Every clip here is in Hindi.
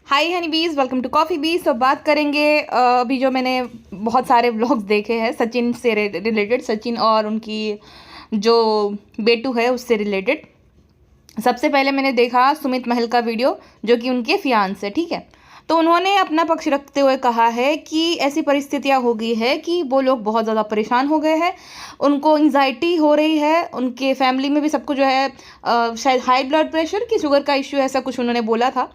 हाय हनी बीज, वेलकम टू कॉफ़ी बीज। तो बात करेंगे अभी जो मैंने बहुत सारे व्लॉग्स देखे हैं सचिन से रिलेटेड, सचिन और उनकी जो बेटू है उससे रिलेटेड। सबसे पहले मैंने देखा सुमित महल का वीडियो जो कि उनके फियांस है, ठीक है। तो उन्होंने अपना पक्ष रखते हुए कहा है कि ऐसी परिस्थितियां हो गई है कि वो लोग बहुत ज़्यादा परेशान हो गए हैं, उनको एंजाइटी हो रही है, उनके फैमिली में भी सबको जो है शायद हाई ब्लड प्रेशर की शुगर का इश्यू, ऐसा कुछ उन्होंने बोला था।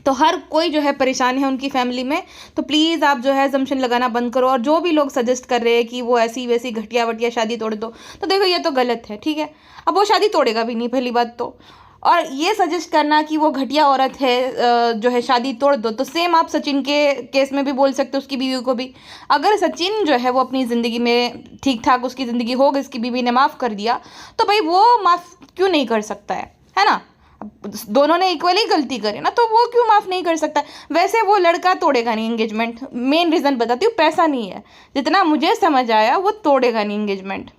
तो हर कोई जो है परेशान है उनकी फैमिली में। तो प्लीज़ आप जो है जम्शन लगाना बंद करो। और जो भी लोग सजेस्ट कर रहे हैं कि वो ऐसी वैसी घटिया वटिया शादी तोड़ दो, तो देखो ये तो गलत है, ठीक है। अब वो शादी तोड़ेगा भी नहीं, पहली बात तो। और ये सजेस्ट करना कि वो घटिया औरत है जो है शादी तोड़ दो, तो सेम आप सचिन के केस में भी बोल सकते हो, उसकी बीवी को भी। अगर सचिन जो है वो अपनी ज़िंदगी में ठीक ठाक उसकी ज़िंदगी हो गई, उसकी बीवी ने माफ़ कर दिया, तो भाई वो माफ़ क्यों नहीं कर सकता है ना। दोनों ने इक्वली गलती करी ना, तो वो क्यों माफ़ नहीं कर सकता। वैसे वो लड़का तोड़ेगा नहीं एंगेजमेंट। मेन रीज़न बताती हूँ, पैसा नहीं है। जितना मुझे समझ आया वो तोड़ेगा नहीं एंगेजमेंट।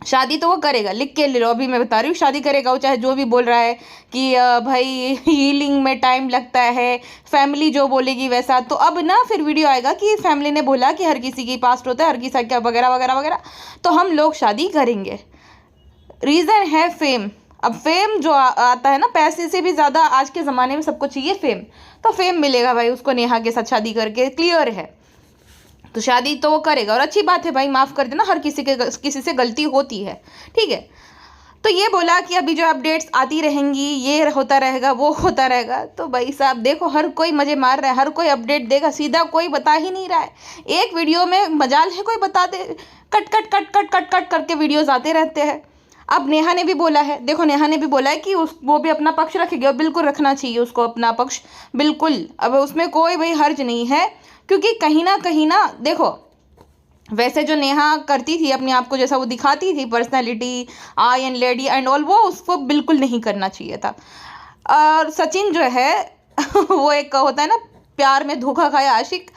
शादी तो वो करेगा, लिख के ले लो, अभी मैं बता रही हूँ, शादी करेगा वो, चाहे जो भी बोल रहा है कि भाई हीलिंग में टाइम लगता है, फैमिली जो बोलेगी वैसा। तो अब ना फिर वीडियो आएगा कि फैमिली ने बोला कि हर किसी की पास्ट होता है, हर किसी का वगैरह वगैरह वगैरह, तो हम लोग शादी करेंगे। रीज़न है फेम। अब फेम जो आता है ना, पैसे से भी ज़्यादा आज के ज़माने में सबको चाहिए फेम। तो फेम मिलेगा भाई उसको नेहा के साथ शादी करके, क्लियर है। तो शादी तो वो करेगा, और अच्छी बात है भाई, माफ़ कर देना, हर किसी से गलती होती है, ठीक है। तो ये बोला कि अभी जो अपडेट्स आती रहेंगी, ये होता रहेगा, वो होता रहेगा। तो भाई साहब देखो, हर कोई मज़े मार रहा है, हर कोई अपडेट देगा, सीधा कोई बता ही नहीं रहा है। एक वीडियो में मजाल है कोई बता दे, cut cut cut cut cut cut करके वीडियोज़ आते रहते हैं। अब नेहा ने भी बोला है, देखो नेहा ने भी बोला है कि वो भी अपना पक्ष रखेगी, और बिल्कुल रखना चाहिए उसको अपना पक्ष, बिल्कुल। अब उसमें कोई भाई हर्ज नहीं है, क्योंकि कहीं ना देखो, वैसे जो नेहा करती थी अपने आप को, जैसा वो दिखाती थी personality, I and lady and all, वो उसको बिल्कुल नहीं करना चाहिए था। और सचिन जो है वो एक होता है ना, प्यार में धोखा खाया आशिक।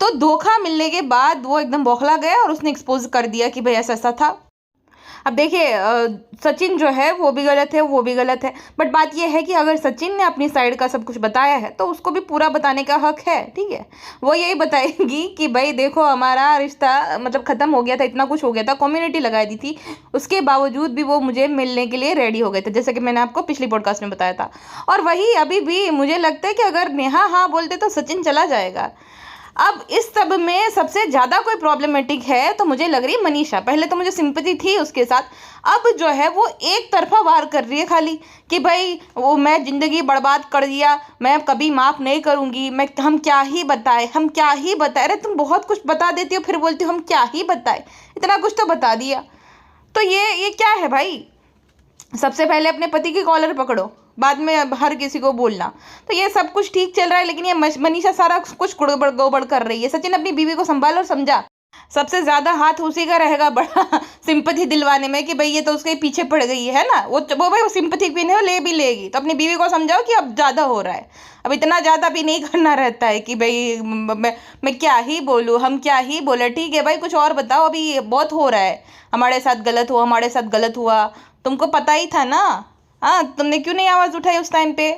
तो धोखा मिलने के बाद वो एकदम बौखला गया और उसने एक्सपोज कर दिया कि भाई ऐसा ऐसा था। अब देखिए सचिन जो है वो भी गलत है, वो भी गलत है। बट बात ये है कि अगर सचिन ने अपनी साइड का सब कुछ बताया है तो उसको भी पूरा बताने का हक है, ठीक है। वो यही बताएगी कि भाई देखो हमारा रिश्ता मतलब ख़त्म हो गया था, इतना कुछ हो गया था, कम्युनिटी लगा दी थी, उसके बावजूद भी वो मुझे मिलने के लिए रेडी हो गए थे, जैसे कि मैंने आपको पिछली पॉडकास्ट में बताया था। और वही अभी भी मुझे लगता है कि अगर नेहा हाँ बोलते तो सचिन चला जाएगा। अब इस सब में सबसे ज़्यादा कोई प्रॉब्लमेटिक है तो मुझे लग रही है मनीषा। पहले तो मुझे सिंपैथी थी उसके साथ, अब जो है वो एक तरफा वार कर रही है खाली, कि भाई वो मैं ज़िंदगी बर्बाद कर दिया, मैं कभी माफ़ नहीं करूँगी, हम क्या ही बताएं, हम क्या ही बताएं। अरे तुम बहुत कुछ बता देती हो, फिर बोलती हो हम क्या ही बताएं, इतना कुछ तो बता दिया। तो ये क्या है भाई। सबसे पहले अपने पति की कॉलर पकड़ो, बाद में अब हर किसी को बोलना। तो ये सब कुछ ठीक चल रहा है, लेकिन ये मनीषा सारा कुछ गड़बड़ गोबड़ कर रही है। सचिन अपनी बीवी को संभाल और समझा। सबसे ज्यादा हाथ उसी का रहेगा बड़ा सिंपैथी दिलवाने में, कि भाई ये तो उसके पीछे पड़ गई है ना, वो भाई वो सिंपैथी भी नहीं, ले भी लेगी। तो अपनी बीवी को समझाओ कि अब ज्यादा हो रहा है, अब इतना ज्यादा भी नहीं करना रहता है कि भाई मैं क्या ही बोलूँ, हम क्या ही बोले, ठीक है भाई कुछ और बताओ, अभी बहुत हो रहा है, हमारे साथ गलत हुआ, हमारे साथ गलत हुआ, तुमको पता ही था ना, हाँ तुमने क्यों नहीं आवाज़ उठाई उस टाइम पे।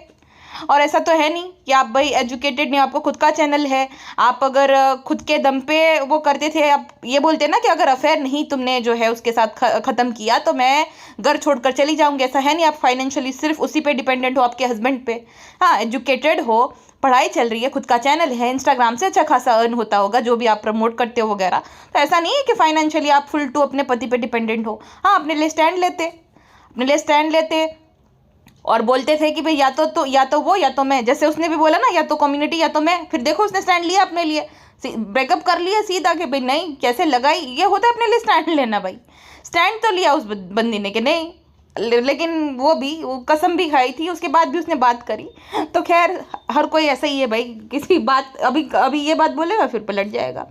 और ऐसा तो है नहीं कि आप भाई एजुकेटेड नहीं, आपको खुद का चैनल है, आप अगर खुद के दम पे वो करते थे, आप ये बोलते ना कि अगर अफेयर नहीं तुमने जो है उसके साथ ख़त्म किया तो मैं घर छोड़कर चली जाऊंगी। ऐसा है नहीं, आप फाइनेंशियली सिर्फ उसी पे डिपेंडेंट हो, आपके हस्बैंड पे। हाँ एजुकेटेड हो, पढ़ाई चल रही है, खुद का चैनल है, इंस्टाग्राम से अच्छा खासा अर्न होता होगा जो भी आप प्रमोट करते हो वगैरह। तो ऐसा नहीं है कि फाइनेंशियली आप फुल टू अपने पति पे डिपेंडेंट हो। हाँ अपने लिए स्टैंड लेते और बोलते थे कि भाई या तो वो या तो मैं, जैसे उसने भी बोला ना, या तो कम्युनिटी या तो मैं। फिर देखो उसने स्टैंड लिया अपने लिए, ब्रेकअप कर लिया सीधा कि भाई नहीं, कैसे लगाई, ये होता है अपने लिए स्टैंड लेना भाई। स्टैंड तो लिया उस बंदी ने कि नहीं, लेकिन वो कसम भी खाई थी, उसके बाद भी उसने बात करी। तो खैर हर कोई ऐसा ही है भाई, किसी बात अभी ये बात बोलेगा फिर पलट जाएगा।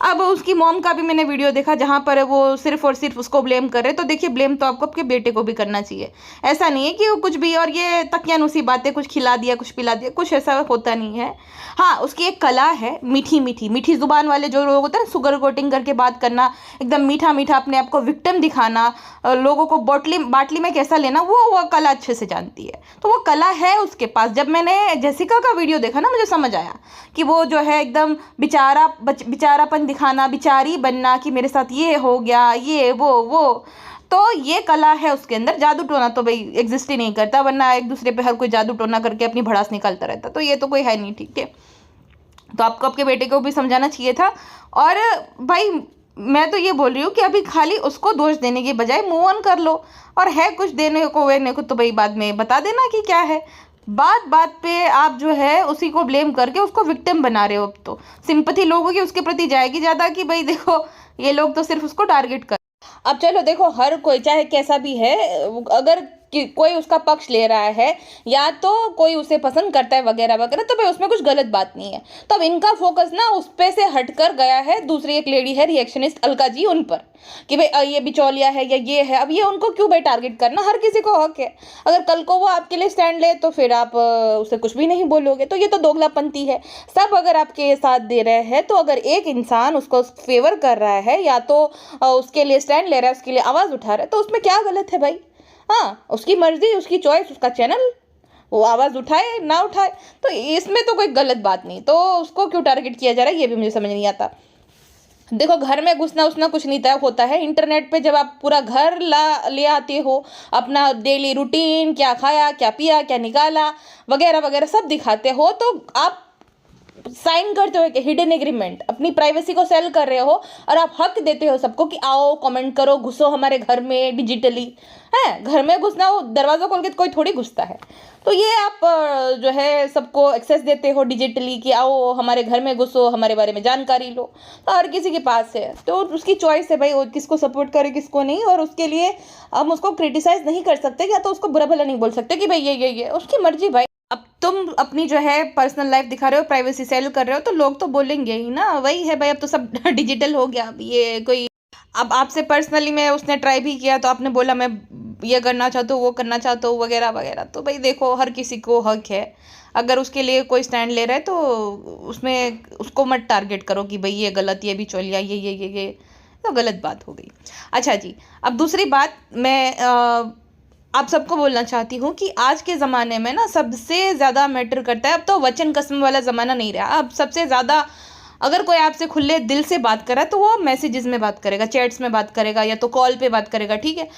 अब उसकी मॉम का भी मैंने वीडियो देखा जहाँ पर वो सिर्फ और सिर्फ उसको ब्लेम कर रहे। तो देखिए, ब्लेम तो आपको आपके बेटे को भी करना चाहिए। ऐसा नहीं है कि वो कुछ भी और ये तकियानुसी बातें, कुछ खिला दिया कुछ पिला दिया, कुछ ऐसा होता नहीं है। हाँ, उसकी एक कला है, मीठी मीठी मीठी जुबान वाले जो लोग होते हैं ना, सुगर कोटिंग करके बात करना, एकदम मीठा मीठा अपने आप को विक्टिम दिखाना, लोगों को बाटली में कैसा लेना, वो कला अच्छे से जानती है। तो वो कला है उसके पास। जब मैंने जेसिका का वीडियो देखा ना, मुझे समझ आया कि वो जो है एकदम बेचारापन दिखाना, बेचारी बनना कि मेरे साथ ये हो गया, ये वो तो ये कला है उसके अंदर। जादू टोना तो भाई एग्जिस्ट ही नहीं करता, वरना एक दूसरे पे हर कोई जादू टोना करके अपनी भड़ास निकालता रहता। तो ये तो कोई है नहीं, ठीक है। तो आपको आपके बेटे को भी समझाना चाहिए था। और भाई मैं तो ये बोल रही हूँ कि अभी खाली उसको दोष देने के बजाय मूव ऑन कर लो, और है कुछ देने को वेने को तो भाई बाद में बता देना कि क्या है। बात बात पे आप जो है उसी को ब्लेम करके उसको विक्टिम बना रहे हो। अब तो सिंपैथी लोगों की उसके प्रति जाएगी ज़्यादा कि भाई देखो ये लोग तो सिर्फ उसको टारगेट कर। अब चलो देखो, हर कोई चाहे कैसा भी है, अगर कोई उसका पक्ष ले रहा है या तो कोई उसे पसंद करता है वगैरह वगैरह, तो भाई उसमें कुछ गलत बात नहीं है। तो अब इनका फोकस ना उस पे से हटकर गया है, दूसरी एक लेडी है रिएक्शनिस्ट अलका जी, उन पर कि भाई ये बिचौलिया है या ये है। अब ये उनको क्यों भाई टारगेट करना, हर किसी को हक है। अगर कल को वो आपके लिए स्टैंड ले तो फिर आप उसे कुछ भी नहीं बोलोगे। तो ये तो दोगलापंती है। सब अगर आपके साथ दे रहे हैं, तो अगर एक इंसान उसको फेवर कर रहा है या तो उसके लिए स्टैंड ले रहा है, उसके लिए आवाज़ उठा रहा है, तो उसमें क्या गलत है भाई। हाँ, उसकी मर्जी, उसकी चॉइस, उसका चैनल, वो आवाज़ उठाए ना उठाए, तो इसमें तो कोई गलत बात नहीं। तो उसको क्यों टारगेट किया जा रहा है, ये भी मुझे समझ नहीं आता। देखो, घर में घुसना उसना कुछ नहीं तय होता है। इंटरनेट पे जब आप पूरा घर ले आते हो, अपना डेली रूटीन, क्या खाया, क्या पिया, क्या निकाला वगैरह वगैरह सब दिखाते हो, तो आप साइन करते हो एक हिडन एग्रीमेंट, अपनी प्राइवेसी को सेल कर रहे हो, और आप हक देते हो सबको कि आओ कमेंट करो, घुसो हमारे घर में डिजिटली। है, घर में घुसना हो, दरवाज़ा खोल के कोई थोड़ी घुसता है। तो ये आप जो है सबको एक्सेस देते हो डिजिटली कि आओ हमारे घर में घुसो, हमारे बारे में जानकारी लो। तो हर किसी के पास है, तो उसकी चॉइस है भाई, वो किसको सपोर्ट करे किसको नहीं। और उसके लिए हम उसको क्रिटिसाइज नहीं कर सकते, या तो उसको बुरा भला नहीं बोल सकते कि भाई ये उसकी मर्जी भाई। अब तुम अपनी जो है पर्सनल लाइफ दिखा रहे हो, प्राइवेसी सेल कर रहे हो, तो लोग तो बोलेंगे ही ना। वही है भाई, अब तो सब डिजिटल हो गया। अब ये कोई, अब आपसे पर्सनली में उसने ट्राई भी किया तो आपने बोला मैं ये करना चाहता हूँ, वो करना चाहता हूँ वगैरह वगैरह। तो भाई देखो, हर किसी को हक है। अगर उसके लिए कोई स्टैंड ले रहा है तो उसमें उसको मत टारगेट करो कि भाई ये गलत, ये भी चोलिया, ये तो गलत बात हो गई। अच्छा जी, अब दूसरी बात मैं आप सबको बोलना चाहती हूँ कि आज के ज़माने में ना सबसे ज़्यादा मैटर करता है, अब तो वचन कसम वाला ज़माना नहीं रहा। अब सबसे ज़्यादा अगर कोई आपसे खुले दिल से बात कर रहा है तो वो मैसेजेस में बात करेगा, चैट्स में बात करेगा, या तो कॉल पे बात करेगा, ठीक है।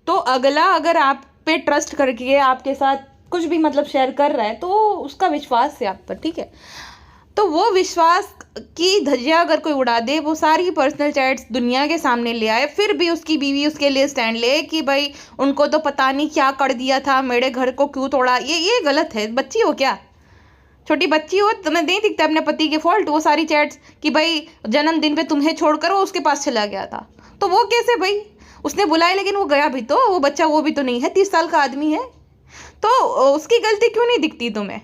तो अगला अगर आप पे ट्रस्ट करके आपके साथ कुछ भी मतलब शेयर कर रहा है, तो उसका विश्वास है आप पर, ठीक है। तो वो विश्वास की धज्जियां अगर कोई उड़ा दे, वो सारी पर्सनल चैट्स दुनिया के सामने ले आए, फिर भी उसकी बीवी उसके लिए स्टैंड ले कि भाई उनको तो पता नहीं क्या कर दिया था, मेरे घर को क्यों तोड़ा, ये गलत है। बच्ची हो क्या, छोटी बच्ची हो, तुम्हें नहीं दिखता अपने पति के फॉल्ट। वो सारी चैट्स कि भाई जन्मदिन पे तुम्हें छोड़कर वो उसके पास चला गया था, तो वो कैसे भाई, उसने बुलाया लेकिन वो गया भी तो, वो बच्चा वो भी तो नहीं है, 30 साल का आदमी है, तो उसकी गलती क्यों नहीं दिखती तुम्हें।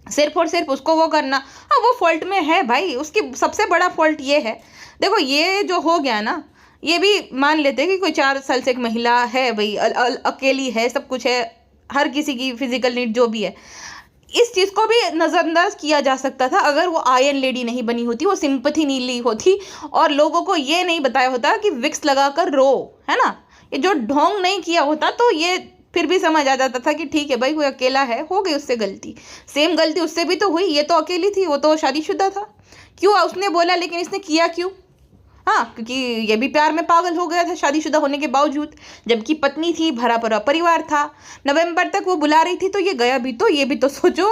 सिर्फ और सिर्फ उसको वो करना, हाँ वो फॉल्ट में है भाई। उसकी सबसे बड़ा फॉल्ट ये है, देखो ये जो हो गया ना, ये भी मान लेते हैं कि कोई 4 साल से एक महिला है भाई, अकेली है, सब कुछ है, हर किसी की फिजिकल नीड जो भी है, इस चीज़ को भी नज़रअंदाज किया जा सकता था अगर वो आयरन लेडी नहीं बनी होती, वो सिंपैथी नहीं ली होती, और लोगों को ये नहीं बताया होता कि विक्स लगाकर रो, है ना, ये जो ढोंग नहीं किया होता, तो ये फिर भी समझ आ जाता था कि ठीक है भाई, कोई अकेला है, हो गई उससे गलती। सेम गलती उससे भी तो हुई, ये तो अकेली थी, वो तो शादीशुदा था। क्यों उसने बोला, लेकिन इसने किया क्यों? हाँ, क्योंकि ये भी प्यार में पागल हो गया था शादीशुदा होने के बावजूद, जबकि पत्नी थी, भरा भरा परिवार था, नवंबर तक वो बुला रही थी, तो ये गया भी तो, ये भी तो सोचो।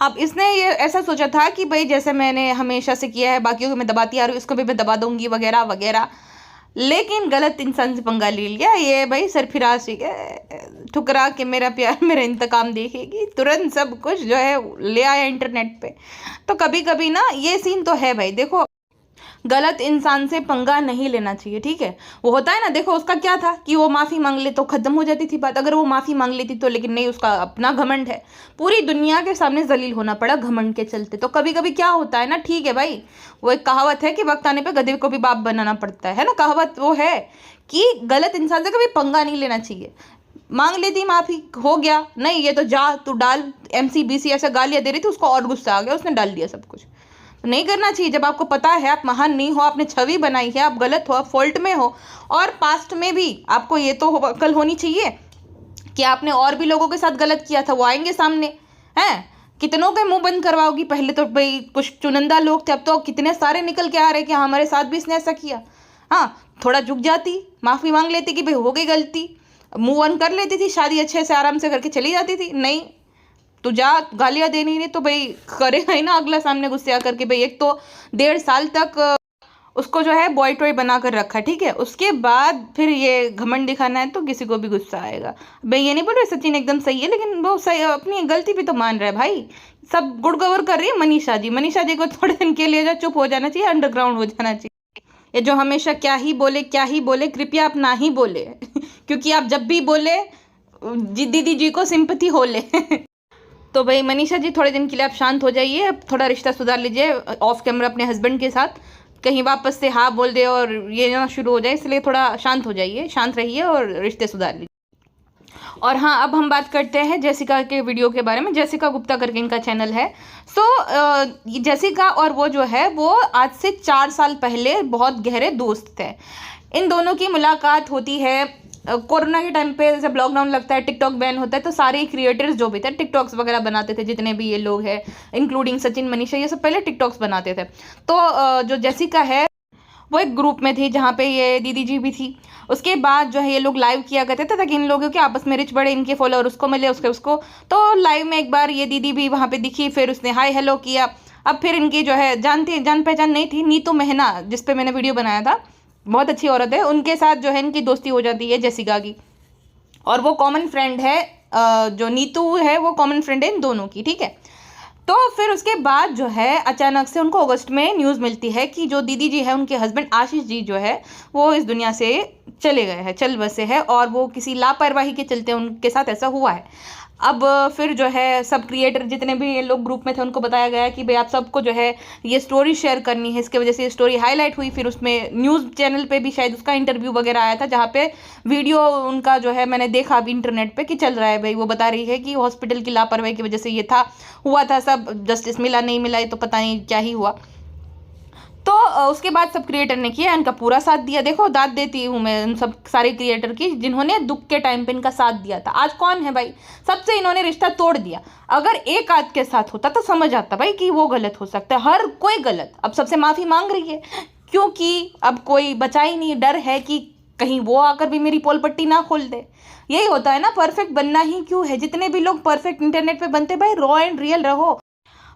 अब इसने ये ऐसा सोचा था कि भाई जैसे मैंने हमेशा से किया है, बाकियों को मैं दबाती आ रही हूँ, इसको भी मैं दबा दूंगी वगैरह वगैरह, लेकिन गलत इंसान से पंगा ले लिया। ये भाई सरफिराज ठुकरा के मेरा प्यार मेरा इंतकाम देखेगी, तुरंत सब कुछ जो है ले आया इंटरनेट पे। तो कभी कभी ना ये सीन तो है भाई। देखो गलत इंसान से पंगा नहीं लेना चाहिए, ठीक है। वो होता है ना, देखो उसका क्या था कि वो माफ़ी मांग ले तो ख़त्म हो जाती थी बात, अगर वो माफ़ी मांग लेती तो, लेकिन नहीं, उसका अपना घमंड है, पूरी दुनिया के सामने जलील होना पड़ा घमंड के चलते। तो कभी कभी क्या होता है ना, ठीक है भाई, वो एक कहावत है कि वक्त आने पर गधे को भी बाप बनाना पड़ता है ना, कहावत वो है कि गलत इंसान से कभी पंगा नहीं लेना चाहिए। मांग लेती माफ़ी, हो गया, नहीं ये तो जा तू डाल, MCBC ऐसा गालियाँ दे रही थी, उसको और गुस्सा आ गया, उसने डाल दिया सब कुछ। तो नहीं करना चाहिए, जब आपको पता है आप महान नहीं हो, आपने छवि बनाई है, आप गलत हो, आप फॉल्ट में हो, और पास्ट में भी आपको ये तो अकल होनी चाहिए कि आपने और भी लोगों के साथ गलत किया था, वो आएंगे सामने हैं। कितनों के मुंह बंद करवाओगी, पहले तो भाई कुछ चुनिंदा लोग थे, अब तो कितने सारे निकल के आ रहे कि हाँ हमारे साथ भी इसने ऐसा किया। हाँ, थोड़ा झुक जाती, माफ़ी मांग लेती कि भाई हो गई गलती, मूव ऑन कर लेती थी, शादी अच्छे से आराम से करके चली जाती थी। नहीं, तो जा गालियाँ देनी नहीं तो भाई करेगा ही ना अगला सामने गुस्से आकर के, भाई एक तो 1.5 साल तक उसको जो है बॉय टॉय बना कर रखा, ठीक है, उसके बाद फिर ये घमंड दिखाना है तो किसी को भी गुस्सा आएगा। भाई ये नहीं बोल रहे सचिन एकदम सही है, लेकिन वो सही अपनी गलती भी तो मान रहा है भाई। सब गुड़ गवर कर रही है मनीषा जी, मनीषा जी को थोड़े दिन के लिए जो चुप हो जाना चाहिए, अंडरग्राउंड हो जाना चाहिए। ये जो हमेशा क्या ही बोले, कृपया आप ना ही बोले क्योंकि आप जब भी बोले दीदी जी को सिंपैथी हो ले तो भाई मनीषा जी थोड़े दिन के लिए आप शांत हो जाइए, अब थोड़ा रिश्ता सुधार लीजिए ऑफ कैमरा अपने हस्बैंड के साथ, कहीं वापस से हाँ बोल दे और ये ना शुरू हो जाए, इसलिए थोड़ा शांत हो जाइए, शांत रहिए और रिश्ते सुधार लीजिए। और हाँ, अब हम बात करते हैं जेसिका के वीडियो के बारे में। जेसिका गुप्ता करके इनका चैनल है। जेसिका और वो जो है वो आज से 4 साल पहले बहुत गहरे दोस्त थे। इन दोनों की मुलाकात होती है कोरोना के टाइम पे, जब लॉकडाउन लगता है, टिकटॉक बैन होता है, तो सारे क्रिएटर्स जो भी थे टिकटॉक्स वगैरह बनाते थे, जितने भी ये लोग हैं इंक्लूडिंग सचिन, मनीषा, ये सब पहले टिकटॉक्स बनाते थे। तो जो जेसिका है वो एक ग्रुप में थी जहाँ पे ये दीदी जी भी थी। उसके बाद जो है ये लोग लाइव किया करते थे ताकि इन लोगों के आपस में रिच बढ़े, इनके फॉलोअर उसको मिले, उसको। तो लाइव में एक बार ये दीदी भी वहाँ पे दिखी, फिर उसने हाय हेलो किया। अब फिर इनकी जो है जान पहचान नहीं थी, नीतू मेहना जिस पे मैंने वीडियो बनाया था, बहुत अच्छी औरत है, उनके साथ जो है इनकी दोस्ती हो जाती है जेसिका की। और वो कॉमन फ्रेंड है, जो नीतू है वो कॉमन फ्रेंड है इन दोनों की, ठीक है। तो फिर उसके बाद जो है अचानक से उनको अगस्त में न्यूज़ मिलती है कि जो दीदी जी है उनके हस्बैंड आशीष जी जो है वो इस दुनिया से चले गए हैं, चल बसे है, और वो किसी लापरवाही के चलते उनके साथ ऐसा हुआ है। अब फिर जो है सब क्रिएटर जितने भी ये लोग ग्रुप में थे उनको बताया गया कि भाई आप सबको जो है ये स्टोरी शेयर करनी है, इसके वजह से ये स्टोरी हाईलाइट हुई। फिर उसमें न्यूज़ चैनल पे भी शायद उसका इंटरव्यू वगैरह आया था, जहाँ पे वीडियो उनका जो है मैंने देखा अभी इंटरनेट पे कि चल रहा है। भाई वो बता रही है कि हॉस्पिटल की लापरवाही की वजह से ये हुआ था, सब जस्टिस मिला नहीं मिला ये तो पता नहीं क्या ही हुआ। तो उसके बाद सब क्रिएटर ने किया, इनका पूरा साथ दिया। देखो दाद देती हूँ मैं उन सब सारे क्रिएटर की जिन्होंने दुख के टाइम पे इनका साथ दिया था। आज कौन है भाई, सबसे इन्होंने रिश्ता तोड़ दिया। अगर एक आध के साथ होता तो समझ आता भाई कि वो गलत हो सकता है, हर कोई गलत। अब सबसे माफ़ी मांग रही है क्योंकि अब कोई बचा ही नहीं, डर है कि कहीं वो आकर भी मेरी पोल पट्टी ना खोल दे। यही होता है ना, परफेक्ट बनना ही क्यों है, जितने भी लोग परफेक्ट इंटरनेट पे बनते भाई रॉ एंड रियल रहो।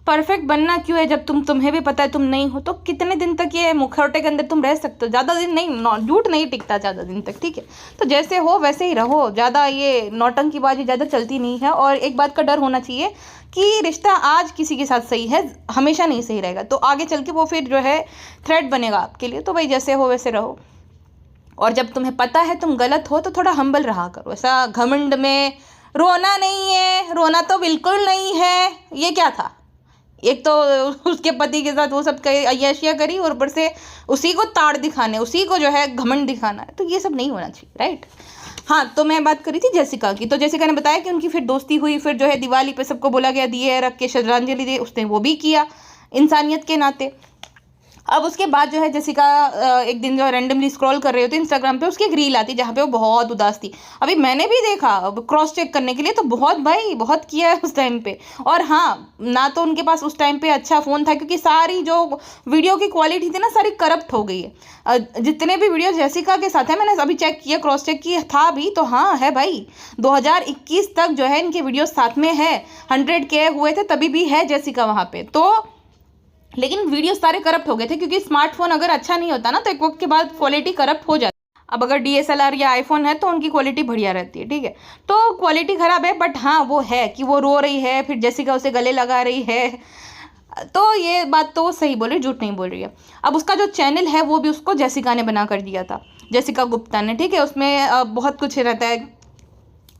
परफेक्ट बनना क्यों है जब तुम्हें भी पता है तुम नहीं हो। तो कितने दिन तक ये मुखौटे के अंदर तुम रह सकते हो, ज़्यादा दिन नहीं, झूठ नहीं टिकता ज़्यादा दिन तक, ठीक है। तो जैसे हो वैसे ही रहो, ज़्यादा ये नौटंकीबाजी ज़्यादा चलती नहीं है। और एक बात का डर होना चाहिए कि रिश्ता आज किसी के साथ सही है हमेशा नहीं सही रहेगा, तो आगे चल के वो फिर जो है थ्रेट बनेगा आपके लिए। तो भाई जैसे हो वैसे रहो, और जब तुम्हें पता है तुम गलत हो तो थोड़ा हम्बल रहा करो। ऐसा घमंड में रोना नहीं है, रोना तो बिल्कुल नहीं है। ये क्या था, एक तो उसके पति के साथ वो सब अय्याशियाँ करी और ऊपर से उसी को ताड़ दिखाने, उसी को जो है घमंड दिखाना है, तो ये सब नहीं होना चाहिए, राइट। हाँ, तो मैं बात करी थी जेसिका की। तो जेसिका ने बताया कि उनकी फिर दोस्ती हुई, फिर जो है दिवाली पे सबको बोला गया दिए रख के श्रद्धांजलि दे, उसने वो भी किया इंसानियत के नाते। अब उसके बाद जो है जेसिका एक दिन जो रैंडमली स्क्रॉल कर रहे होते इंस्टाग्राम पे, उसकी एक रील आती जहाँ पे वो बहुत उदास थी। अभी मैंने भी देखा क्रॉस चेक करने के लिए, तो बहुत किया है उस टाइम पे। और हाँ, ना तो उनके पास उस टाइम पे अच्छा फ़ोन था, क्योंकि सारी जो वीडियो की क्वालिटी थी ना सारी करप्ट हो गई है। जितने भी वीडियो जेसिका के साथ है मैंने अभी चेक किया, क्रॉस चेक किया था भी, तो हाँ है भाई, 2021 तक जो है इनके वीडियो साथ में है, 100K हुए थे तभी भी है जेसिका वहाँ पे। तो लेकिन वीडियो सारे करप्ट हो गए थे, क्योंकि स्मार्टफोन अगर अच्छा नहीं होता ना तो एक वक्त के बाद क्वालिटी करप्ट हो जाती है। अब अगर DSLR या आईफोन है तो उनकी क्वालिटी बढ़िया रहती है, ठीक है। तो क्वालिटी ख़राब है, बट हाँ वो है कि वो रो रही है, फिर जेसिका उसे गले लगा रही है। तो ये बात तो वो सही बोल रही है, झूठ नहीं बोल रही है। अब उसका जो चैनल है वो भी उसको जेसिका ने बना कर दिया था, जेसिका गुप्ता ने, ठीक है। उसमें बहुत कुछ रहता है,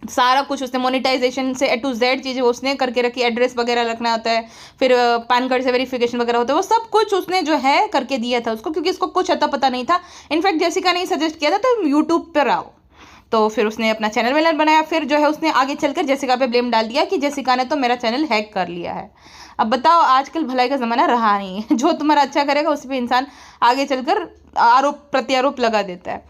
सारा कुछ उसने मोनेटाइजेशन से A to Z चीज़ें उसने करके रखी, एड्रेस वगैरह रखना होता है, फिर पैन कार्ड से वेरिफिकेशन वगैरह होता है, वो सब कुछ उसने जो है करके दिया था उसको, क्योंकि इसको कुछ अता पता नहीं था। इनफैक्ट जेसिका ने सजेस्ट किया था तो यूट्यूब पर आओ, तो फिर उसने अपना चैनल वेनल बनाया। फिर जो है उसने आगे चलकर जेसिका पे ब्लेम डाल दिया कि जेसिका ने तो मेरा चैनल हैक कर लिया है। अब बताओ, आजकल भलाई का ज़माना रहा नहीं है, जो तुम्हारा अच्छा करेगा उस पर इंसान आगे चलकर आरोप प्रत्यारोप लगा देता है।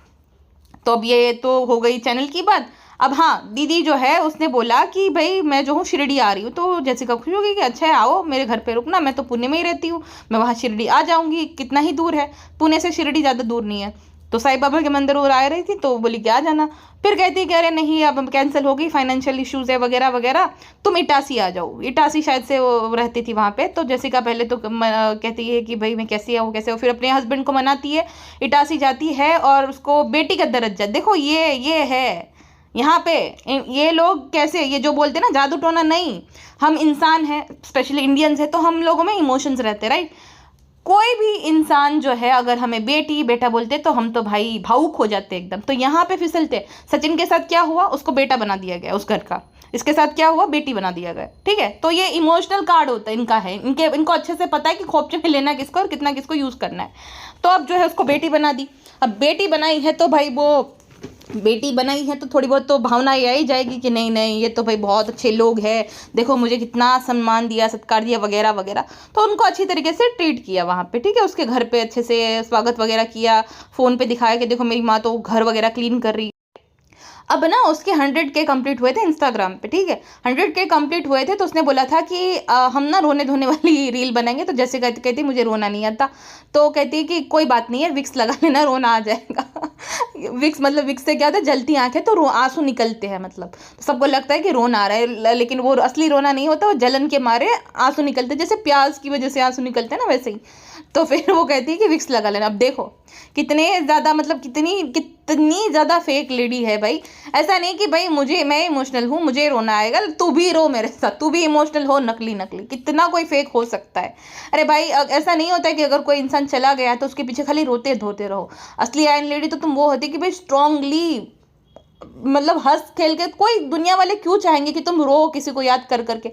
तो अब ये तो हो गई चैनल की बात। अब हाँ, दीदी जो है उसने बोला कि भाई मैं जो हूँ शिरडी आ रही हूँ, तो जेसिका खुश हो गई कि अच्छा है, आओ मेरे घर पे रुकना, मैं तो पुणे में ही रहती हूँ, मैं वहाँ शिरडी आ जाऊँगी, कितना ही दूर है, पुणे से शिरडी ज़्यादा दूर नहीं है। तो साईं बाबा के मंदिर और आ रही थी, तो बोली कि आ जाना। फिर कहती कि अरे नहीं, अब कैंसिल हो गई, फाइनेंशियल इश्यूज़ है वगैरह वगैरह, तुम इटासी आ जाओ। इटासी शायद से वो रहती थी वहाँ पे। तो जेसिका पहले तो कहती है कि भाई मैं कैसे आऊँ कैसे, फिर अपने हस्बैंड को मनाती है, इटासी जाती है और उसको बेटी का दर्जा। देखो ये है यहाँ पे, ये लोग कैसे, ये जो बोलते हैं ना जादू टोना, नहीं, हम इंसान हैं, स्पेशली इंडियंस हैं, तो हम लोगों में इमोशंस रहते हैं, राइट। कोई भी इंसान जो है अगर हमें बेटी बेटा बोलते तो हम तो भाई भावुक हो जाते एकदम, तो यहाँ पे फिसलते। सचिन के साथ क्या हुआ, उसको बेटा बना दिया गया उस घर का, इसके साथ क्या हुआ, बेटी बना दिया गया, ठीक है। तो ये इमोशनल कार्ड होता है इनका, है इनको अच्छे से पता है कि खोपचे में लेना किसको और कितना किसको यूज़ करना है। तो अब जो है उसको बेटी बना दी। अब बेटी बनाई है तो भाई वो बेटी बनाई है तो थोड़ी बहुत तो भावना ये आई जाएगी कि नहीं नहीं, ये तो भाई बहुत अच्छे लोग हैं, देखो मुझे कितना सम्मान दिया, सत्कार दिया वगैरह वगैरह। तो उनको अच्छी तरीके से ट्रीट किया वहाँ पे, ठीक है। उसके घर पे अच्छे से स्वागत वगैरह किया, फ़ोन पे दिखाया कि देखो मेरी माँ तो घर वगैरह क्लीन कर रही है। अब ना उसके 100K कंप्लीट हुए थे इंस्टाग्राम पे, ठीक है। 100K कंप्लीट हुए थे तो उसने बोला था कि हम ना रोने धोने वाली रील बनाएंगे। तो जैसे कहती मुझे रोना नहीं आता, तो कहती है कि कोई बात नहीं है, विक्स लगा लेना, रोना आ जाएगा। विक्स मतलब विक्स से क्या होता है, जलती आंखें तो आंसू निकलते हैं, मतलब तो सबको लगता है कि रोना आ रहा है, लेकिन वो असली रोना नहीं होता, वो जलन के मारे आंसू निकलते, जैसे प्याज की वजह से आंसू निकलते हैं ना, वैसे ही। तो फिर वो कहती है कि विक्स लगा लेना। अब देखो कितने ज़्यादा, मतलब कितनी ज़्यादा फेक लेडी है भाई। ऐसा नहीं कि भाई मैं इमोशनल हूँ, मुझे रोना आएगा, तू भी रो मेरे साथ, तू भी इमोशनल हो, नकली कितना कोई फेक हो सकता है। अरे भाई ऐसा नहीं होता है कि अगर कोई इंसान चला गया तो उसके पीछे खाली रोते धोते रहो। असली आयरन लेडी तो तुम वो होती कि भाई स्ट्रांगली, मतलब हंस खेल के, कोई दुनिया वाले क्यों चाहेंगे कि तुम रो किसी को याद कर करके।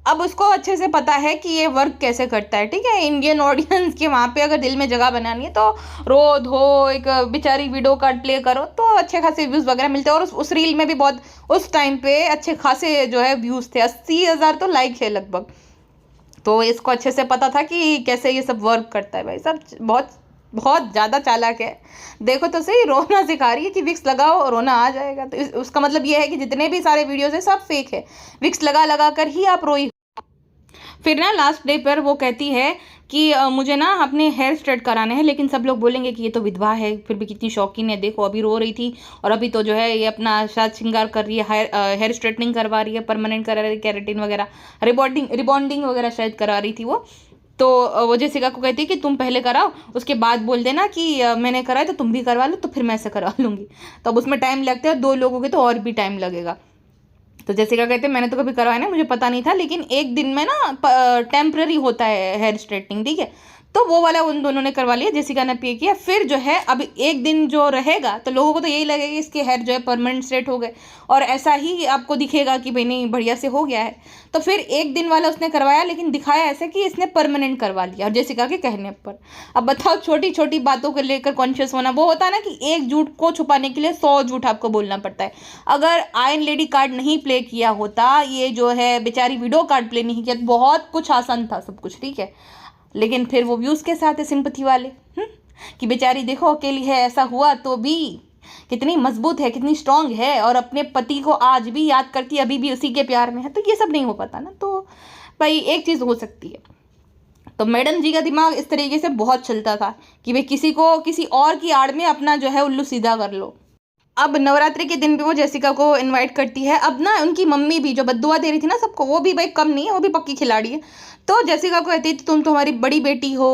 अब उसको अच्छे से पता है कि ये वर्क कैसे करता है, ठीक है। इंडियन ऑडियंस के वहाँ पे अगर दिल में जगह बनानी है तो रो धो एक बेचारी वीडियो कार्ड प्ले करो तो अच्छे खासे व्यूज़ वगैरह मिलते हैं। और उस रील में भी बहुत उस टाइम पे अच्छे खासे जो है व्यूज़ थे, 80,000 तो लाइक है लगभग। तो इसको अच्छे से पता था कि कैसे ये सब वर्क करता है। भाई सब बहुत बहुत ज़्यादा चालाक है। देखो तो सही, रोना सिखा रही है कि विक्स लगाओ और रोना आ जाएगा। तो उसका मतलब ये है कि जितने भी सारे वीडियोज़ हैं सब फेक है, विक्स लगा लगा कर ही आप रोई। फिर ना लास्ट डे पर वो कहती है कि मुझे ना अपने हेयर स्ट्रेट कराने हैं, लेकिन सब लोग बोलेंगे कि ये तो विधवा है, फिर भी कितनी शौकीन है, देखो अभी रो रही थी और अभी तो जो है ये अपना साज श्रृंगार कर रही है, हेयर स्ट्रेटनिंग करवा रही है, परमानेंट करा रही है, केराटिन वगैरह, रिबॉन्डिंग वगैरह शायद करा रही थी वो। तो वो जेसिका को कहती है कि तुम पहले कराओ, उसके बाद बोल देना कि मैंने कराया तो तुम भी करवा लो, तो फिर मैं ऐसे करवा लूँगी। तो अब उसमें टाइम लगता है, 2 लोगों के तो और भी टाइम लगेगा। तो जेसिका कहते हैं मैंने तो कभी करवाया नहीं, मुझे पता नहीं था, लेकिन एक दिन में ना टेम्पररी होता है हेयर स्ट्रेटनिंग, ठीक है। तो वो वाला उन दोनों ने करवा लिया, जेसिका ने पे किया। फिर जो है अब एक दिन जो रहेगा तो लोगों को तो यही लगेगा कि इसके हेयर जो है परमानेंट स्ट्रेट हो गए, और ऐसा ही आपको दिखेगा कि भाई नहीं बढ़िया से हो गया है। तो फिर एक दिन वाला उसने करवाया, लेकिन दिखाया ऐसे कि इसने परमानेंट करवा लिया, और जेसिका के कहने पर। अब बताओ, छोटी छोटी बातों को लेकर कॉन्शियस होना, वो होता है ना कि एक झूठ को छुपाने के लिए 100 झूठ आपको बोलना पड़ता है। अगर आयरन लेडी कार्ड नहीं प्ले किया होता, ये जो है बेचारी वीडियो कार्ड प्ले नहीं किया, तो बहुत कुछ आसान था सब कुछ, ठीक है। लेकिन फिर वो व्यूज़ के साथ है, सिंपथी वाले, कि बेचारी देखो अकेली है, ऐसा हुआ तो भी कितनी मजबूत है, कितनी स्ट्रांग है, और अपने पति को आज भी याद करती है, अभी भी उसी के प्यार में है। तो ये सब नहीं हो पाता ना। तो भाई एक चीज़ हो सकती है। तो मैडम जी का दिमाग इस तरीके से बहुत चलता था कि भाई किसी को किसी और की आड़ में अपना जो है उल्लू सीधा कर लो। अब नवरात्रि के दिन भी वो जेसिका को इनवाइट करती है। अब ना उनकी मम्मी भी जो बद्दुआ दे रही थी ना सबको, वो भी भाई कम नहीं है, वो भी पक्की खिलाड़ी है। तो जेसिका को कहती थी तुम तो हमारी बड़ी बेटी हो।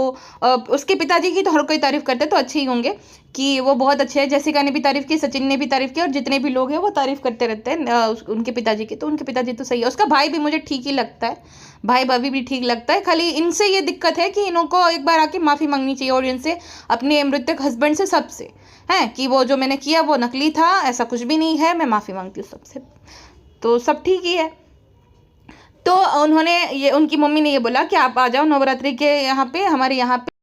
उसके पिताजी की तो हर कोई तारीफ़ करते, तो अच्छे ही होंगे कि वो बहुत अच्छे हैं। जेसिका ने भी तारीफ़ की, सचिन ने भी तारीफ़ की, और जितने भी लोग हैं वो तारीफ़ करते रहते हैं उनके पिताजी की। तो उनके पिताजी तो सही है, उसका भाई भी मुझे ठीक ही लगता है, भाई भाभी भी ठीक लगता है, खाली इनसे ये दिक्कत है कि इनको एक बार आके माफ़ी मांगनी चाहिए ऑडियंस से, अपने मृतक हस्बैंड से, सबसे, हैं, कि वो जो मैंने किया वो नकली था, ऐसा कुछ भी नहीं है, मैं माफ़ी मांगती हूँ सबसे, तो सब ठीक ही है। तो उन्होंने ये, उनकी मम्मी ने ये बोला कि आप आ जाओ नवरात्रि के यहाँ पे, हमारे यहाँ पे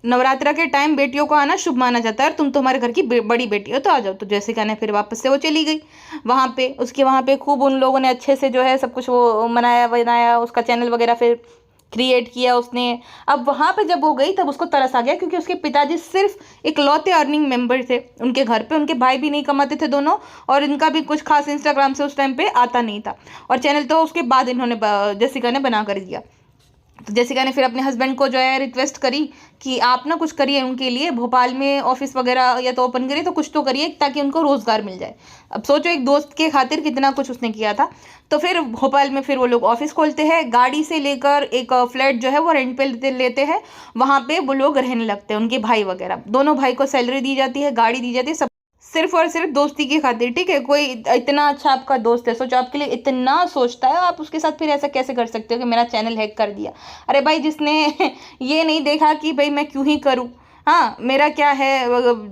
नवरात्रा के टाइम बेटियों को आना शुभ माना जाता है, और तुम तो हमारे घर की बड़ी बेटी हो, तो आ जाओ। तो जैसिका ने फिर वापस से वो चली गई वहाँ पे, उसके वहाँ पे खूब उन लोगों ने अच्छे से जो है सब कुछ वो मनाया बनाया, उसका चैनल वगैरह फिर क्रिएट किया उसने। अब वहाँ पे जब वो गई तब उसको तरस आ गया, क्योंकि उसके पिताजी सिर्फ इकलौते अर्निंग मेंबर थे उनके घर पे, उनके भाई भी नहीं कमाते थे दोनों, और इनका भी कुछ खास इंस्टाग्राम से उस टाइम पे आता नहीं था, और चैनल तो उसके बाद इन्होंने जैसिका ने बना कर दिया। तो जैसिका ने फिर अपने हस्बैंड को जो है रिक्वेस्ट करी कि आप ना कुछ करिए उनके लिए, भोपाल में ऑफिस वगैरह या तो ओपन करिए, तो कुछ तो करिए ताकि उनको रोज़गार मिल जाए। अब सोचो एक दोस्त के खातिर कितना कुछ उसने किया था। तो फिर भोपाल में फिर वो लोग ऑफिस खोलते हैं, गाड़ी से लेकर एक फ्लैट जो है वो रेंट पे लेते हैं, वहाँ पे वो लोग रहने लगते हैं, उनके भाई वगैरह, दोनों भाई को सैलरी दी जाती है, गाड़ी दी जाती है, सब सिर्फ और सिर्फ दोस्ती की खातिर, ठीक है। कोई इतना अच्छा आपका दोस्त है, सोचो आपके लिए इतना सोचता है, आप उसके साथ फिर ऐसा कैसे कर सकते हो कि मेरा चैनल हैक कर दिया। अरे भाई, जिसने ये नहीं देखा कि भाई मैं क्यों ही करूँ, हाँ मेरा क्या है,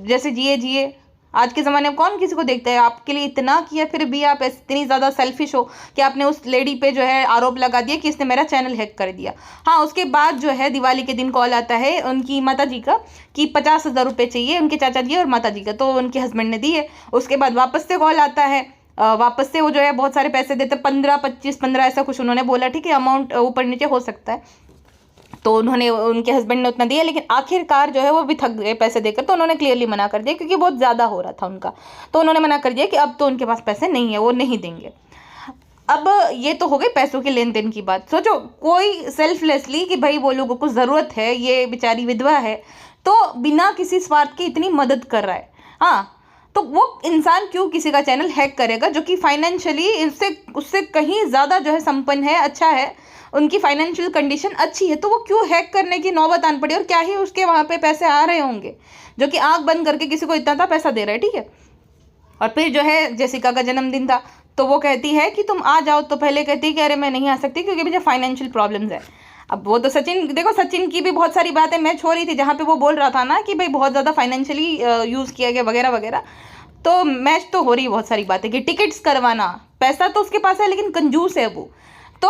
जैसे जिए जिए। आज के ज़माने में कौन किसी को देखता है, आपके लिए इतना किया फिर भी आप इतनी ज़्यादा सेल्फिश हो कि आपने उस लेडी पे जो है आरोप लगा दिया कि इसने मेरा चैनल हैक कर दिया। हाँ, उसके बाद जो है दिवाली के दिन कॉल आता है उनकी माता जी का कि 50,000 रुपये चाहिए, उनके चाचा जी और माता जी का, तो उनके हस्बैंड ने दिए। उसके बाद वापस से कॉल आता है, वापस से वो जो है बहुत सारे पैसे देते, 15, 25, 15 ऐसा कुछ उन्होंने बोला, ठीक है, अमाउंट ऊपर नीचे हो सकता है। तो उन्होंने, उनके हस्बैंड ने उतना दिया, लेकिन आखिरकार जो है वो भी थक गए पैसे देकर, तो उन्होंने क्लियरली मना कर दिया, क्योंकि बहुत ज़्यादा हो रहा था उनका। तो उन्होंने मना कर दिया कि अब तो उनके पास पैसे नहीं है, वो नहीं देंगे। अब ये तो हो गई पैसों के लेन देन की बात। सोचो कोई सेल्फलेसली कि भाई वो लोगों को ज़रूरत है, ये बेचारी विधवा है, तो बिना किसी स्वार्थ के इतनी मदद कर रहा है, हाँ, तो वो इंसान क्यों किसी का चैनल हैक करेगा जो कि फाइनेंशियली इससे उससे कहीं ज़्यादा जो है संपन्न है, अच्छा है, उनकी फाइनेंशियल कंडीशन अच्छी है, तो वो क्यों हैक करने की नौबत आन पड़ी, और क्या ही उसके वहाँ पे पैसे आ रहे होंगे जो कि आंख बंद करके किसी को इतना पैसा दे रहा है, ठीक है। और फिर जो है जेसिका का जन्मदिन था, तो वो कहती है कि तुम आ जाओ, तो पहले कहती है कि अरे मैं नहीं आ सकती क्योंकि मुझे फाइनेंशियल प्रॉब्लम्स है। अब वो तो सचिन, देखो सचिन की भी बहुत सारी बातें मैच हो रही थी, जहाँ पे वो बोल रहा था ना कि भाई बहुत ज़्यादा फाइनेंशियली यूज़ किया गया वगैरह वगैरह, तो मैच तो हो रही बहुत सारी बातें कि टिकट्स करवाना, पैसा तो उसके पास है लेकिन कंजूस है वो। तो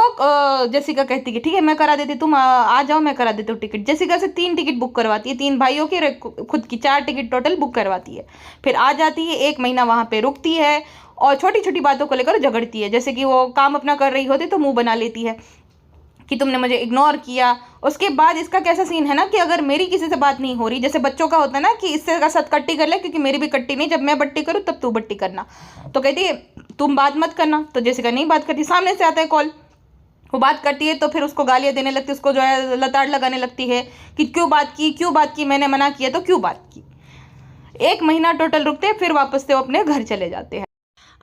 जेसिका कहती कि ठीक है मैं करा देती, तुम आ जाओ, मैं करा देती हूँ टिकट। जेसिका से 3 टिकट बुक करवाती है, 3 भाइयों की खुद की 4 टिकट टोटल बुक करवाती है। फिर आ जाती है, 1 महीना वहाँ पे रुकती है, और छोटी छोटी बातों को लेकर झगड़ती है, जैसे कि वो काम अपना कर रही होती तो मुंह बना लेती है कि तुमने मुझे इग्नोर किया। उसके बाद इसका कैसा सीन है ना कि अगर मेरी किसी से बात नहीं हो रही, जैसे बच्चों का होता है ना कि इससे का साथ कट्टी कर ले क्योंकि मेरी भी कट्टी नहीं, जब मैं बट्टी करूँ तब तू बट्टी करना, तो कहती है तुम बात मत करना, तो जेसिका नहीं बात करती। सामने से आता है कॉल, वो बात करती है तो फिर उसको गालियाँ देने लगती है, उसको जो है लताड़ लगाने लगती है कि क्यों बात की, मैंने मना किया तो क्यों बात की। 1 महीना टोटल रुकते हैं, फिर वापस से वो अपने घर चले जाते हैं।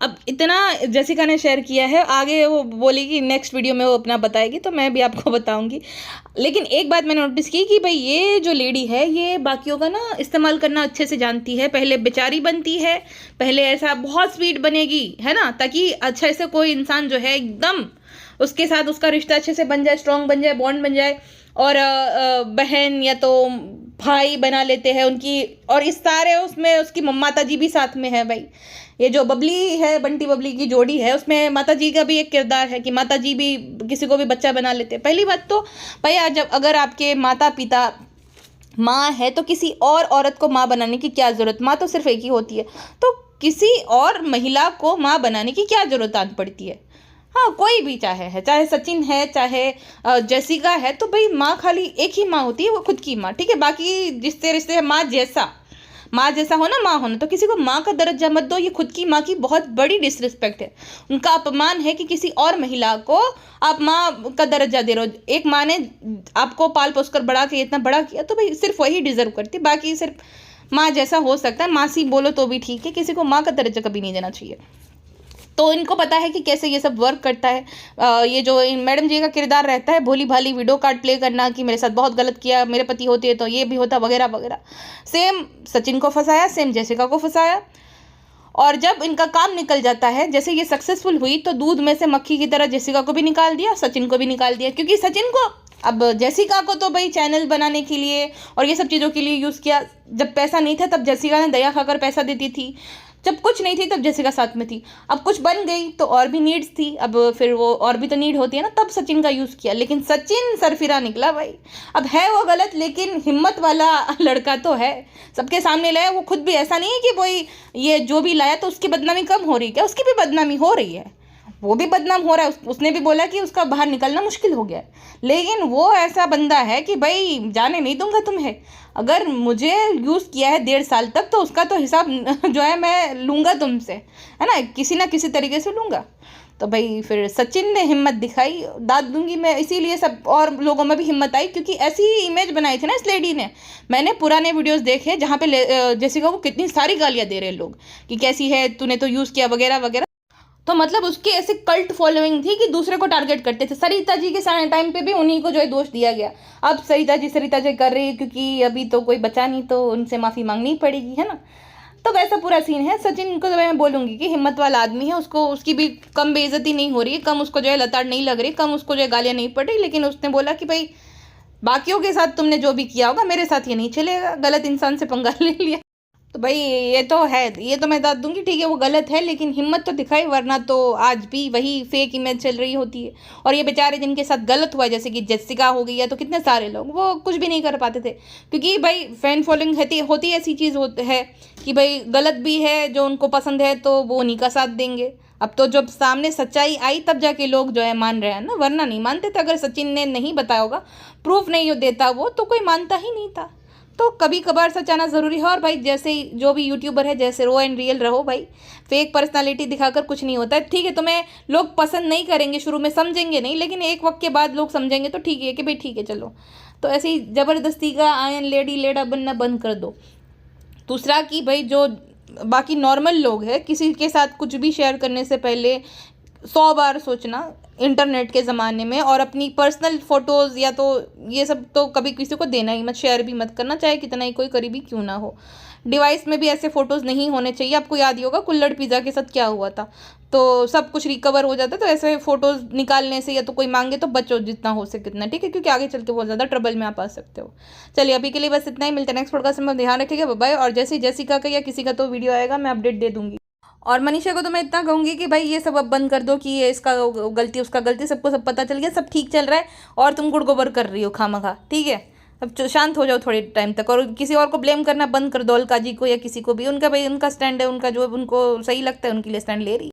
अब इतना जेसिका ने शेयर किया है, आगे वो बोलेगी नेक्स्ट वीडियो में वो अपना बताएगी, तो मैं भी आपको बताऊंगी। लेकिन एक बात मैंने नोटिस की कि भाई ये जो लेडी है ये बाकियों का ना इस्तेमाल करना अच्छे से जानती है। पहले बेचारी बनती है, पहले ऐसा बहुत स्वीट बनेगी, है ना, ताकि अच्छे से कोई इंसान जो है एकदम उसके साथ उसका रिश्ता अच्छे से बन जाए, स्ट्रॉन्ग बन जाए, बॉन्ड बन जाए, और बहन या तो भाई बना लेते हैं उनकी, और इस सारे उसमें उसकी माता जी भी साथ में है। भाई ये जो बबली है, बंटी बबली की जोड़ी है, उसमें माता जी का भी एक किरदार है कि माता जी भी किसी को भी बच्चा बना लेते हैं। पहली बात तो भैया, जब अगर आपके माता पिता माँ है तो किसी और औरत को माँ बनाने की क्या ज़रूरत, माँ तो सिर्फ एक ही होती है, तो किसी और महिला को माँ बनाने की क्या ज़रूरत आन पड़ती है। हाँ, कोई भी चाहे सचिन है, चाहे जेसिका है, तो भाई माँ खाली एक ही माँ होती है, वो खुद की माँ, ठीक है। बाकी रिश्ते रिश्ते है माँ जैसा हो ना, माँ होना, तो किसी को माँ का दर्जा मत दो, ये खुद की माँ की बहुत बड़ी डिसरिस्पेक्ट है, उनका अपमान है कि किसी और महिला को आप माँ का दर्जा दे रहे हो। एक माँ ने आपको पाल पोस कर बड़ा किया, इतना बड़ा किया, तो भाई सिर्फ वही डिजर्व करती, बाकी सिर्फ माँ जैसा हो सकता है, मासी बोलो तो भी ठीक है, किसी को माँ का दर्जा कभी नहीं देना चाहिए। तो इनको पता है कि कैसे ये सब वर्क करता है। ये जो मैडम जी का किरदार रहता है, भोली भाली वीडियो कार्ड प्ले करना कि मेरे साथ बहुत गलत किया, मेरे पति होते तो ये भी होता वगैरह वगैरह, सेम सचिन को फंसाया, सेम जेसिका को फंसाया। और जब इनका काम निकल जाता है, जैसे ये सक्सेसफुल हुई, तो दूध में से मक्खी की तरह जेसिका को भी निकाल दिया, सचिन को भी निकाल दिया। क्योंकि सचिन को, अब जेसिका को तो भाई चैनल बनाने के लिए और ये सब चीज़ों के लिए यूज़ किया। जब पैसा नहीं था तब जेसिका ने दया खाकर पैसा देती थी, जब कुछ नहीं थी तब जेसिका साथ में थी। अब कुछ बन गई तो और भी नीड्स थी, अब फिर वो और भी तो नीड होती है ना, तब सचिन का यूज़ किया। लेकिन सचिन सरफिरा निकला भाई। अब है वो गलत, लेकिन हिम्मत वाला लड़का तो है, सबके सामने लाया। वो खुद भी ऐसा नहीं है कि वही ये जो भी लाया तो उसकी बदनामी कम हो रही, क्या उसकी भी बदनामी हो रही है, वो भी बदनाम हो रहा है। उसने भी बोला कि उसका बाहर निकलना मुश्किल हो गया है। लेकिन वो ऐसा बंदा है कि भाई जाने नहीं दूंगा तुम्हें। अगर मुझे यूज़ किया है 1.5 साल तक, तो उसका तो हिसाब जो है मैं लूँगा तुमसे, है ना, किसी ना किसी तरीके से लूँगा। तो भाई फिर सचिन ने हिम्मत दिखाई, दाद दूंगी मैं। इसीलिए सब और लोगों में भी हिम्मत आई, क्योंकि ऐसी ही इमेज बनाई थी ना इस लेडी ने। मैंने पुराने वीडियोस देखे जहाँ पे जेसिका को कितनी सारी गालियाँ दे रहे लोग कि कैसी है, तूने तो यूज़ किया वगैरह वगैरह। तो मतलब उसकी ऐसे कल्ट फॉलोइंग थी कि दूसरे को टारगेट करते थे। सरिता जी के टाइम पे भी उन्हीं को जो है दोष दिया गया। अब सरिता जी कर रही है, क्योंकि अभी तो कोई बचा नहीं, तो उनसे माफ़ी मांगनी पड़ेगी, है ना। तो वैसा पूरा सीन है। सचिन को तो मैं बोलूँगी कि हिम्मत वाला आदमी है, उसको उसकी भी कम बेइज्जती नहीं हो रही है, कम उसको जो है लताड़ नहीं लग रही, कम उसको जो है गालियाँ नहीं पड़ रही। लेकिन उसने बोला कि भाई बाकियों के साथ तुमने जो भी किया होगा मेरे साथ ये नहीं चलेगा, गलत इंसान से पंगा ले लिया। तो भाई ये तो है, ये तो मैं दाद दूंगी, ठीक है वो गलत है, लेकिन हिम्मत तो दिखाई, वरना तो आज भी वही फेक इमेज चल रही होती है। और ये बेचारे जिनके साथ गलत हुआ है, जैसे कि जेसिका हो गई है, तो कितने सारे लोग वो कुछ भी नहीं कर पाते थे। क्योंकि भाई फैन फॉलोइंग होती ऐसी चीज़ है कि भाई गलत भी है, जो उनको पसंद है तो वो उन्हीं का साथ देंगे। अब तो जब सामने सच्चाई आई तब जाके लोग जो है मान रहे हैं ना, वरना नहीं मानते थे। अगर सचिन ने नहीं बताया होगा, प्रूफ नहीं देता वो, तो कोई मानता ही नहीं था। तो कभी कभार सच आना ज़रूरी है। और भाई जैसे जो भी यूट्यूबर है, जैसे रो एंड रियल रहो भाई, फेक पर्सनालिटी दिखाकर कुछ नहीं होता है। ठीक है, तुम्हें लोग पसंद नहीं करेंगे, शुरू में समझेंगे नहीं, लेकिन एक वक्त के बाद लोग समझेंगे, तो ठीक है कि भाई ठीक है चलो। तो ऐसे ही ज़बरदस्ती का आयन लेडी लेडा बनना बंद कर दो। दूसरा कि भाई जो बाकी नॉर्मल लोग हैं, किसी के साथ कुछ भी शेयर करने से पहले 100 बार सोचना इंटरनेट के ज़माने में। और अपनी पर्सनल फ़ोटोज़ या तो ये सब तो कभी किसी को देना ही मत, शेयर भी मत करना, चाहे कितना ही कोई करीबी क्यों ना हो। डिवाइस में भी ऐसे फ़ोटोज़ नहीं होने चाहिए। आपको याद ही होगा कुल्हड़ पिज़्ज़ा के साथ क्या हुआ था, तो सब कुछ रिकवर हो जाता है। तो ऐसे फ़ोटोज़ निकालने से या तो कोई मांगे तो बचो जितना हो सके कितना, ठीक है, क्योंकि आगे चल के बहुत ज़्यादा ट्रबल में आप आ सकते हो। चलिए अभी के लिए बस इतना ही, मिलते हैं नेक्स्ट पॉडकास्ट में। ध्यान रखिएगा, बाय। और जैसे जेसिका का या किसी का तो वीडियो आएगा मैं अपडेट दे दूँगी। और मनीषा को तो मैं इतना कहूँगी कि भाई ये सब अब बंद कर दो कि ये इसका गलती उसका गलती, सबको सब पता चल गया, सब ठीक चल रहा है और तुम गुड़ गोबर कर रही हो खामखा, ठीक है। अब शांत हो जाओ थोड़े टाइम तक, और किसी और को ब्लेम करना बंद कर दो, अलका जी को या किसी को भी। उनका भाई उनका स्टैंड है, उनका जो उनको सही लगता है उनके लिए स्टैंड ले रही।